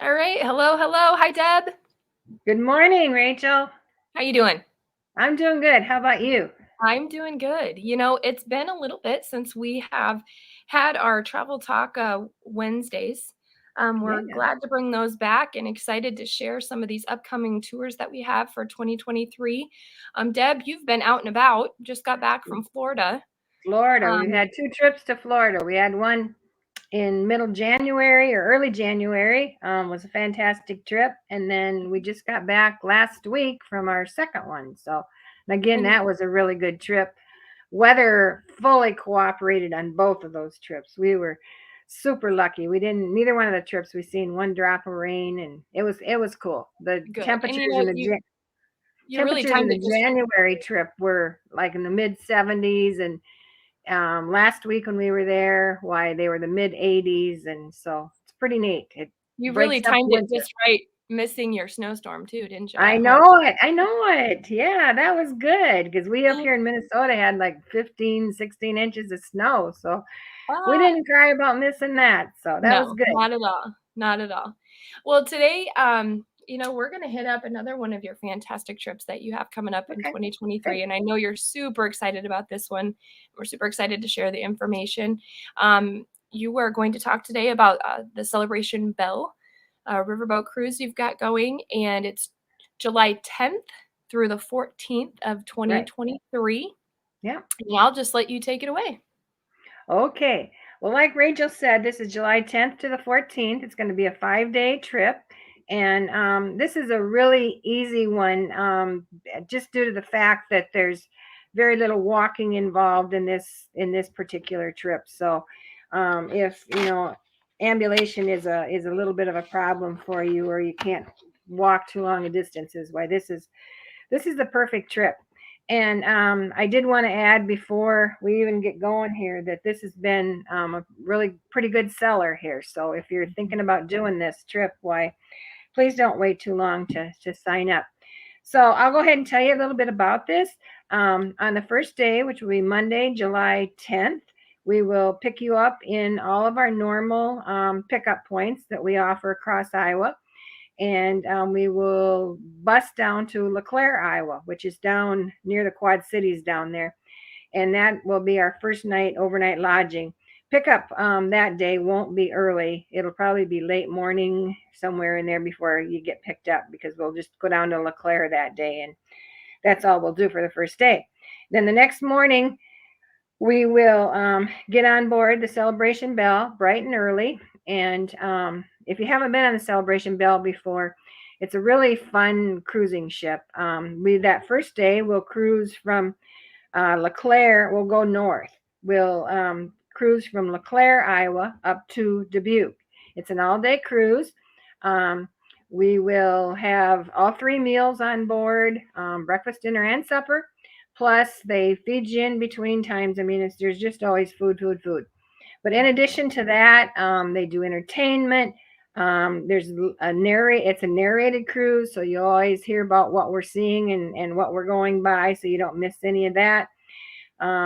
All right. Hello, hello. Hi, Deb. Good morning, Rachel. How you doing? I'm doing good. How about you? I'm doing good. It's been a little bit since we have had our travel talk Wednesdays. We're Yeah, glad to bring those back and excited to share some of these upcoming tours that we have for 2023. Deb, you've been out and about. Just got back from Florida. Florida. We've Um, had two trips to Florida. We had one in middle January or early January. Was a fantastic trip, and then we just got back last week from our second one. So, again, and that was a really good trip. Weather fully cooperated on both of those trips. We were super lucky. We didn't neither one of the trips we seen one drop of rain, and it was cool. The good. And temperatures in the you really temperatures in timed the it just January trip were like in the mid 70s, and last week when we were there, why they were the mid 80s, and so it's pretty neat. It you breaks really up timed it winter. just right, missing your snowstorm too, didn't you, I at home? know it. I know it. Yeah, that was good because we up here in Minnesota had like 15, 16 inches of snow. So we Ah, didn't cry about missing that. So that was no, good. not at all. Not at all. Well, today, we're going to hit up another one of your fantastic trips that you have coming up in Okay, good. 2023. And I know you're super excited about this one. We're super excited to share the information. You are going to talk today about the Celebration Belle Riverboat cruise you've got going, and it's July 10th through the 14th of Right. 2023. Yeah. And I'll just let you take it away. Okay. Well, like Rachel said, this is July 10th to the 14th. It's going to be a 5-day trip. And this is a really easy one, just due to the fact that there's very little walking involved in this particular trip. So, if ambulation is a little bit of a problem for you, or you can't walk too long a distances, why this is the perfect trip. And I did want to add before we even get going here that this has been a really pretty good seller here. So if you're thinking about doing this trip, why, please don't wait too long to sign up. So I'll go ahead and tell you a little bit about this. On the first day, which will be Monday, July 10th, we will pick you up in all of our normal pickup points that we offer across Iowa, and we will bus down to LeClaire, Iowa, which is down near the Quad Cities down there, and that will be our first night overnight lodging. Pickup that day won't be early; it'll probably be late morning, somewhere in there before you get picked up, because we'll just go down to LeClaire that day, and that's all we'll do for the first day. Then the next morning, we will get on board the Celebration Belle bright and early. And if you haven't been on the Celebration Belle before, it's a really fun cruising ship. We that first day we'll cruise from LeClaire. We'll go north. We'll cruise from LeClaire, Iowa, up to Dubuque. It's an all-day cruise. Um, we will have all three meals on board: breakfast, dinner, and supper. Plus, they feed you in between times. I mean, there's just always food, food, food. But in addition to that, they do entertainment. There's it's a narrated cruise, so you always hear about what we're seeing and what we're going by, so you don't miss any of that.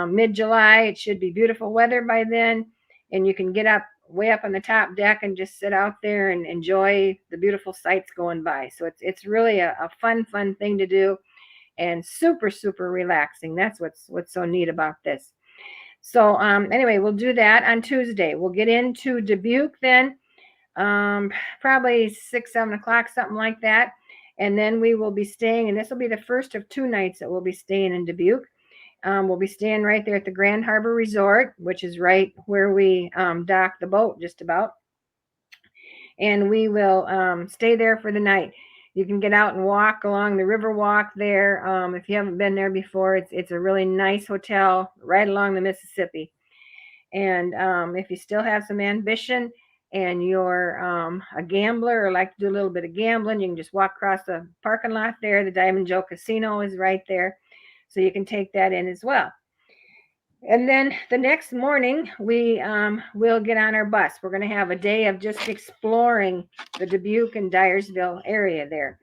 Mid July, it should be beautiful weather by then, and you can get up way up on the top deck and just sit out there and enjoy the beautiful sights going by. So it's really a fun thing to do, and super super relaxing. That's what's so neat about this. So anyway, we'll do that on Tuesday. We'll get into Dubuque then, probably 6, 7 o'clock, something like that. And then we will be staying, and this will be the first of 2 nights that we'll be staying in Dubuque. We'll be staying right there at the Grand Harbor Resort, which is right where we dock the boat, just about. And we will stay there for the night. You can get out and walk along the river walk there. If you haven't been there before, it's a really nice hotel right along the Mississippi. And if you still have some ambition and you're a gambler or like to do a little bit of gambling, you can just walk across the parking lot there. The Diamond Joe Casino is right there, so you can take that in as well. And then the next morning, we will get on our bus. We're going to have a day of just exploring the Dubuque and Dyersville area there.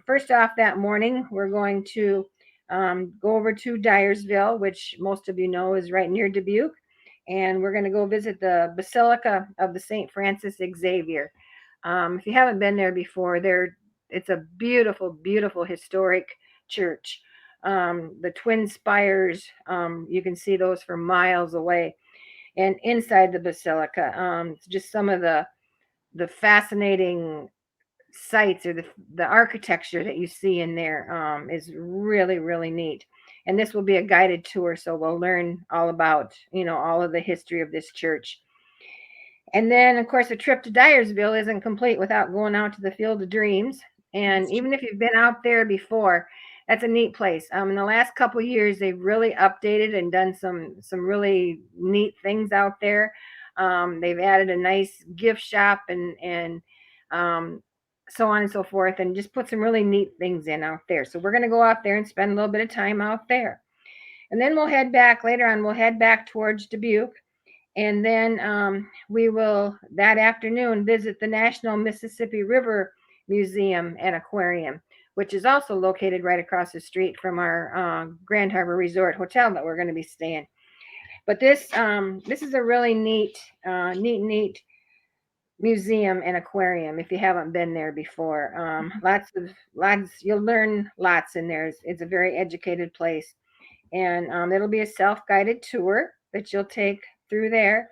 First off, that morning, we're going to go over to Dyersville, which most of you know is right near Dubuque. And we're going to go visit the Basilica of the St. Francis Xavier. If you haven't been there before, it's a beautiful, beautiful historic church. The twin spires, you can see those from miles away. And inside the basilica, just some of the fascinating sites, or the architecture that you see in there, is really, really neat. And this will be a guided tour, so we'll learn all about, all of the history of this church. And then, of course, a trip to Dyersville isn't complete without going out to the Field of Dreams. And That's true. even if you've been out there before, that's a neat place. In the last couple years, they've really updated and done some really neat things out there. They've added a nice gift shop and um, so on and so forth, and just put some really neat things in out there. So we're going to go out there and spend a little bit of time out there. And then we'll head back later on. We'll head back towards Dubuque, and then we will that afternoon visit the National Mississippi River Museum and Aquarium, which is also located right across the street from our Grand Harbor Resort Hotel that we're going to be staying. But this is a really neat museum and aquarium if you haven't been there before. Lots you'll learn lots in there. It's a very educated place, and it'll be a self-guided tour that you'll take through there.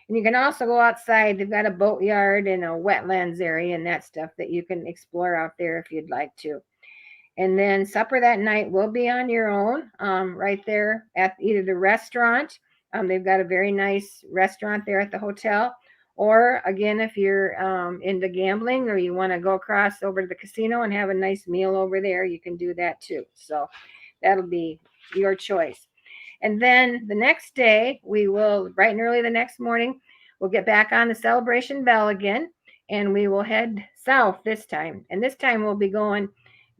And you can also go outside. They've got a boatyard and a wetlands area and that stuff that you can explore out there if you'd like to. And then supper that night will be on your own, right there at either the restaurant. They've got a very nice restaurant there at the hotel. Or again, if you're into gambling or you want to go across over to the casino and have a nice meal over there, you can do that too. So that'll be your choice. And then the next day, we will, bright and early the next morning, we'll get back on the Celebration Belle again, and we will head south this time. And this time we'll be going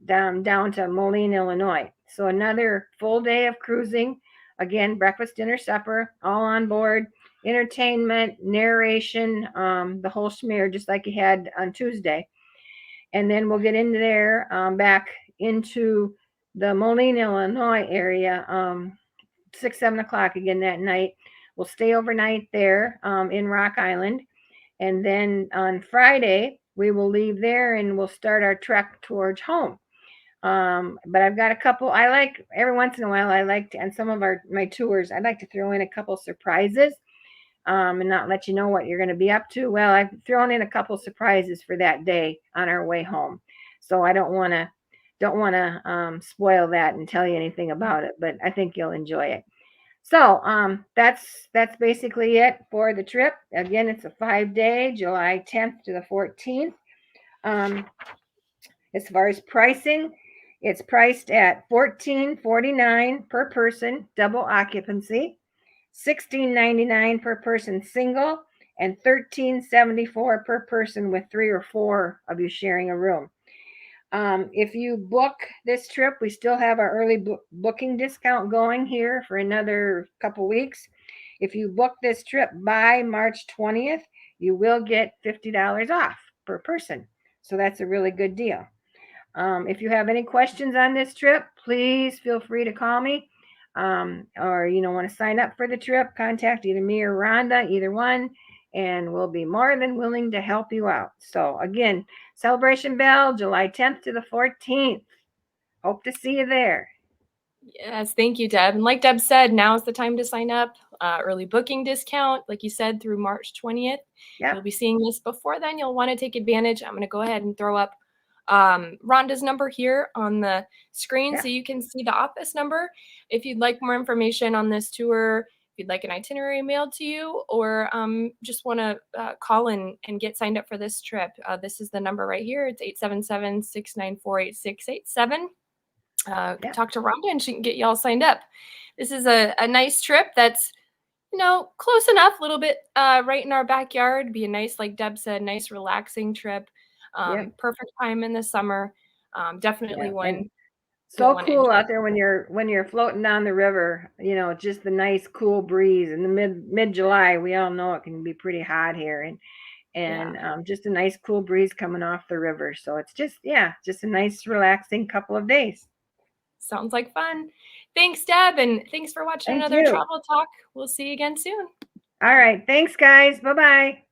down to Moline, Illinois. So another full day of cruising. Again, breakfast, dinner, supper, all on board. Entertainment, narration, the whole schmear, just like you had on Tuesday. And then we'll get into there, back into the Moline, Illinois area, 6, 7 o'clock again that night. We'll stay overnight there, in Rock Island. And then on Friday, we will leave there and we'll start our trek towards home. But I've got a couple. I like every once in a while. I like to, on some of my tours, I'd like to throw in a couple surprises, and not let you know what you're going to be up to. Well, I've thrown in a couple surprises for that day on our way home, so I don't want to spoil that and tell you anything about it. But I think you'll enjoy it. So that's basically it for the trip. Again, it's a 5-day, July 10th to the 14th. Um, as far as pricing, it's priced at $14.49 per person, double occupancy, $16.99 per person single, and $13.74 per person with 3 or 4 of you sharing a room. If you book this trip, we still have our early booking discount going here for another couple weeks. If you book this trip by March 20th, you will get $50 off per person. So that's a really good deal. If you have any questions on this trip, please feel free to call me. Or want to sign up for the trip, contact either me or Rhonda, either one, and we'll be more than willing to help you out. So again, Celebration Belle, July 10th to the 14th. Hope to see you there. Yes, thank you, Deb. And like Deb said, now is the time to sign up. Early booking discount, like you said, through March 20th. Yep. You'll be seeing this before then. You'll want to take advantage. I'm going to go ahead and throw up Rhonda's number here on the screen, Yep. so you can see the office number. If you'd like more information on this tour, if you'd like an itinerary mailed to you, or just want to call and get signed up for this trip, this is the number right here. It's 877-694-8687. Yep. Talk to Rhonda and she can get you all signed up. This is a nice trip that's, close enough, a little bit right in our backyard. Be a nice, like Deb said, nice relaxing trip. Yep. Perfect time in the summer. Definitely Yep. one And you'll so want to cool enjoy. out there when you're floating down the river, just the nice cool breeze in the mid July. We all know it can be pretty hot here, and Yeah, just a nice cool breeze coming off the river. So it's just a nice relaxing couple of days. sounds like fun. Thanks, Deb, and thanks for watching Thank another you. travel talk. We'll see you again soon. All right. Thanks, guys. Bye bye.